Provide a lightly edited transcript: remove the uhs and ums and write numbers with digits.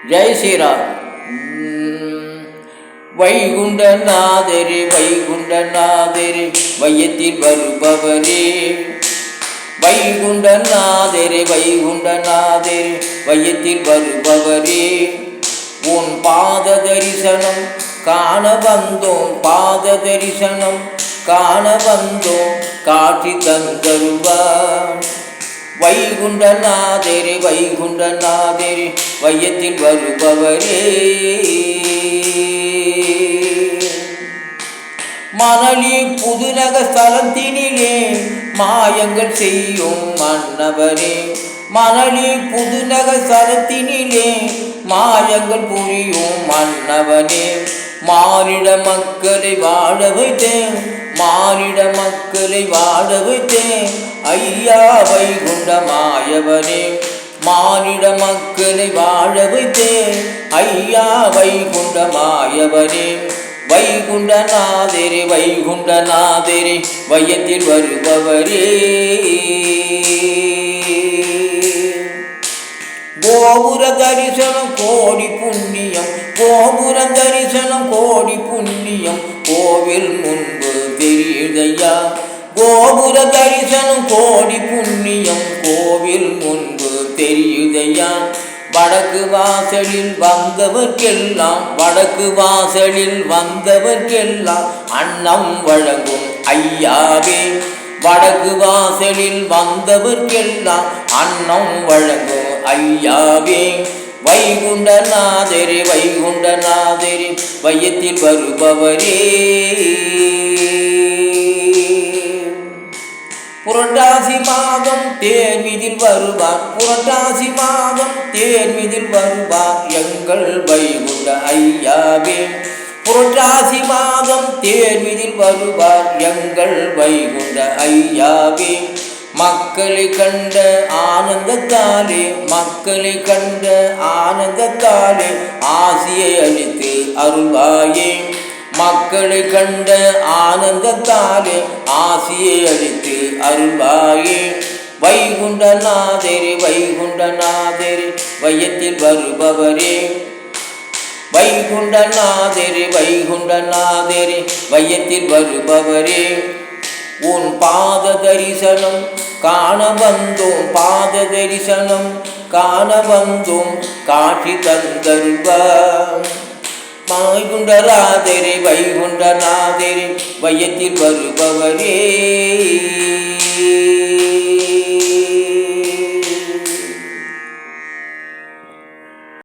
ஜெய் ஸ்ரீராம். வைகுண்டநாதரே வைகுண்டநாதரே வையத்தில் வருபவரே, வைகுண்டநாதரே வைகுண்டநாதரே வையத்தில் வருபவரே, உன் பாத தரிசனம் காண வந்தோம், பாத தரிசனம் காண வந்தோம், காட்சி தந்தருள்வார். வைகுண்டநாதரே வைகுண்டநாதரே வையத்தில் வருபவரே, மணலி புதுநக ஸ்தலத்தினிலே மாயங்கள் செய்யும் மன்னவரே, மணலி புதுநக ஸ்தலத்தினிலே மாயங்கள் புரியும் மன்னவனே, மானிட மக்களை வாழ வைத்தேன், மானிட மக்களை வாழ வைத்தேன் ஐயா வைகுண்ட மாயவனே, மானிட மக்களை வாழ வைத்தேன் ஐயா வைகுண்ட மாயவனே. வைகுண்டநாதரே வைகுண்டநாதரே வையத்தில் வருபவரே, கோபுர தரிசனம் கோடி புண்ணியம், கோபுர தரிசனம் கோடி புண்ணியம், கோவில் முன்பு தெரியுதையா, கோபுர தரிசனம் கோடி புண்ணியம், கோவில் முன்பு தெரியுதையா. வடக்கு வாசலில் வந்தவர்க்கெல்லாம், வடக்கு வாசலில் வந்தவர்க்கெல்லாம் அன்னம் வழங்கும் ஐயாவே, வடக்கு வாசலில் வந்தவர்க்கெல்லாம் அன்னம் வழங்கும் ஐயாவே. வைகுண்டநாதரே வைகுண்டநாதரே வையத்தில் வருபவரே, புரட்டாசி மாதம் தேர்மிதில் வருவார், புரட்டாசி மாதம் தேர்மிதில் வருவார் எங்கள் வைகுண்ட ஐயாவே, புரட்டாசி மாதம் தேர்மிதில் வருவார் எங்கள் வைகுண்ட ஐயாவே. மக்களை கண்ட ஆனந்தத்தாலே, மக்களை கண்ட ஆனந்தத்தாலே ஆசியை அளித்து அருள்வாயே, மக்களை கண்ட ஆனந்தத்தாலே ஆசியை அளித்து அருள்வாயே. வைகுண்டநாதரே வைகுண்டநாதரே வையத்தில் வருபவரே, வைகுண்டநாதரே வைகுண்டநாதரே வையத்தில் வருபவரே, உன் பாத தரிசனம் காண வந்தோம், பாத தரிசனம் காண வந்தோம், காட்சி தந்தருள்வார். வைகுண்டநாதரே வைகுண்டநாதரே வையத்தில் வருபவரே.